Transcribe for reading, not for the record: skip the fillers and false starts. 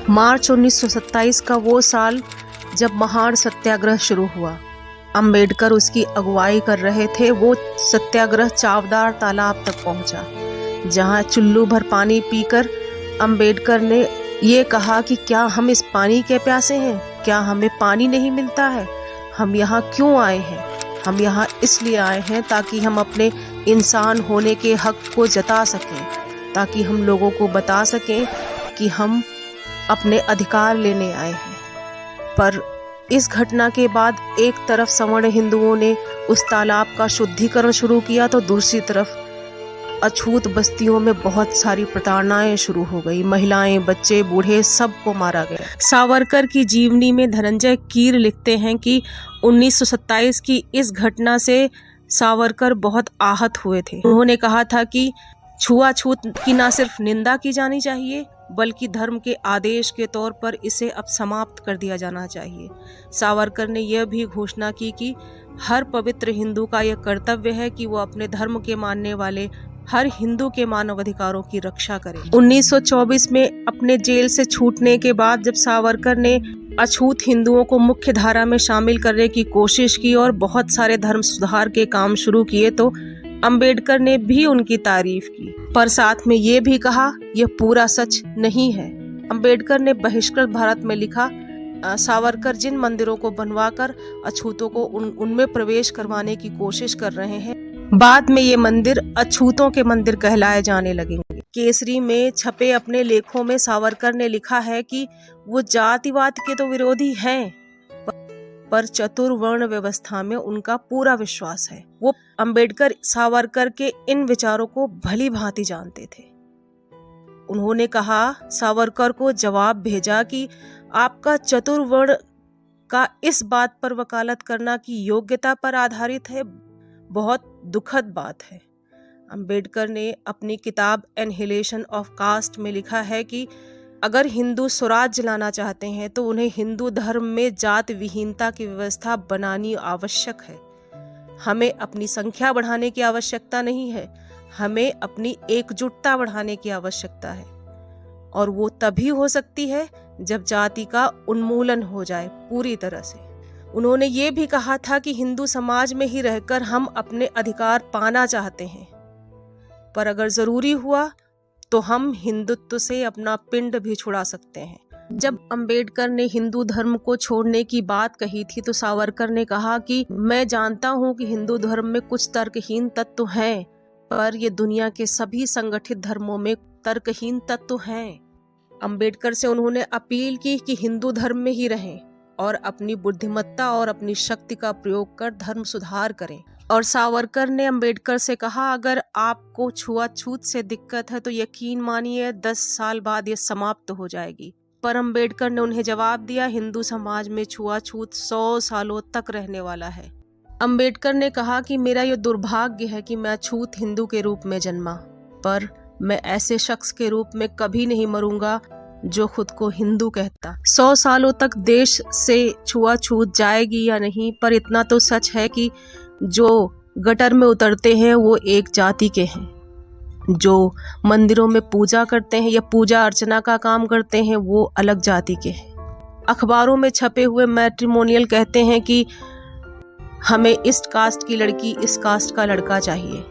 मार्च 1927 का वो साल जब महान सत्याग्रह शुरू हुआ। अंबेडकर उसकी अगुवाई कर रहे थे। वो सत्याग्रह चावदार तालाब तक पहुंचा, जहां चुल्लू भर पानी पीकर अंबेडकर ने ये कहा कि क्या हम इस पानी के प्यासे हैं? क्या हमें पानी नहीं मिलता है? हम यहाँ क्यों आए हैं? हम यहाँ इसलिए आए हैं ताकि हम अपने इंसान होने के हक को जता सकें, ताकि हम लोगों को बता सकें कि हम अपने अधिकार लेने आए हैं। पर इस घटना के बाद एक तरफ सवर्ण हिंदुओं ने उस तालाब का शुद्धिकरण शुरू किया, तो दूसरी तरफ अछूत बस्तियों में बहुत सारी प्रताड़नाएं शुरू हो गई। महिलाएं, बच्चे, बूढ़े सबको मारा गया। सावरकर की जीवनी में धनंजय कीर लिखते हैं कि 1927 की इस घटना से सावरकर बहुत आहत हुए थे। उन्होंने कहा था कि छुआछूत की न सिर्फ निंदा की जानी चाहिए, बल्कि धर्म के आदेश के तौर पर इसे अब समाप्त कर दिया जाना चाहिए। सावरकर ने यह भी घोषणा की कि हर पवित्र हिंदू का यह कर्तव्य है कि वो अपने धर्म के मानने वाले हर हिंदू के मानवाधिकारों की रक्षा करे। 1924 में अपने जेल से छूटने के बाद जब सावरकर ने अछूत हिंदुओं को मुख्य धारा में शामिल करने की कोशिश की और बहुत सारे धर्म सुधार के काम शुरू किए, तो अंबेडकर ने भी उनकी तारीफ की, पर साथ में ये भी कहा यह पूरा सच नहीं है। अंबेडकर ने बहिष्कृत भारत में लिखा, सावरकर जिन मंदिरों को बनवाकर अछूतों को उनमें प्रवेश करवाने की कोशिश कर रहे हैं, बाद में ये मंदिर अछूतों के मंदिर कहलाए जाने लगेंगे। केसरी में छपे अपने लेखों में सावरकर ने लिखा है कि वो जातिवाद के तो विरोधी हैं, पर चतुर्वर्ण व्यवस्था में उनका पूरा विश्वास है। वो अंबेडकर सावरकर के इन विचारों को भली भांति जानते थे। उन्होंने कहा, सावरकर को जवाब भेजा कि आपका चतुर्वर्ण का इस बात पर वकालत करना कि योग्यता पर आधारित है, बहुत दुखद बात है। अंबेडकर ने अपनी किताब एनहिलेशन ऑफ कास्ट में लिखा है कि अगर हिंदू स्वराज्य लाना चाहते हैं तो उन्हें हिंदू धर्म में जात विहीनता की व्यवस्था बनानी आवश्यक है। हमें अपनी संख्या बढ़ाने की आवश्यकता नहीं है, हमें अपनी एकजुटता बढ़ाने की आवश्यकता है, और वो तभी हो सकती है जब जाति का उन्मूलन हो जाए पूरी तरह से। उन्होंने ये भी कहा था कि हिंदू समाज में ही रहकर हम अपने अधिकार पाना चाहते हैं, पर अगर जरूरी हुआ तो हम हिंदुत्व से अपना पिंड भी छुड़ा सकते हैं। जब अंबेडकर ने हिंदू धर्म को छोड़ने की बात कही थी, तो सावरकर ने कहा कि मैं जानता हूं कि हिंदू धर्म में कुछ तर्कहीन तत्व हैं, पर ये दुनिया के सभी संगठित धर्मों में तर्कहीन तत्व हैं। अंबेडकर से उन्होंने अपील की कि हिंदू धर्म में ही रहें और अपनी बुद्धिमत्ता और अपनी शक्ति का प्रयोग कर धर्म सुधार करें। और सावरकर ने अंबेडकर से कहा, अगर आपको छुआछूत से दिक्कत है तो यकीन मानिए 10 साल बाद ये समाप्त हो जाएगी। पर अंबेडकर ने उन्हें जवाब दिया, हिंदू समाज में छुआछूत 100 सालों तक रहने वाला है। अंबेडकर ने कहा कि मेरा ये दुर्भाग्य है कि मैं अछूत हिंदू के रूप में जन्मा, पर मैं ऐसे शख्स के रूप में कभी नहीं मरूंगा जो खुद को हिंदू कहता। 100 सालों तक देश से छुआछूत जाएगी या नहीं, पर इतना तो सच है कि जो गटर में उतरते हैं वो एक जाति के हैं, जो मंदिरों में पूजा करते हैं या पूजा अर्चना का काम करते हैं वो अलग जाति के हैं। अखबारों में छपे हुए मैट्रिमोनियल कहते हैं कि हमें इस कास्ट की लड़की, इस कास्ट का लड़का चाहिए।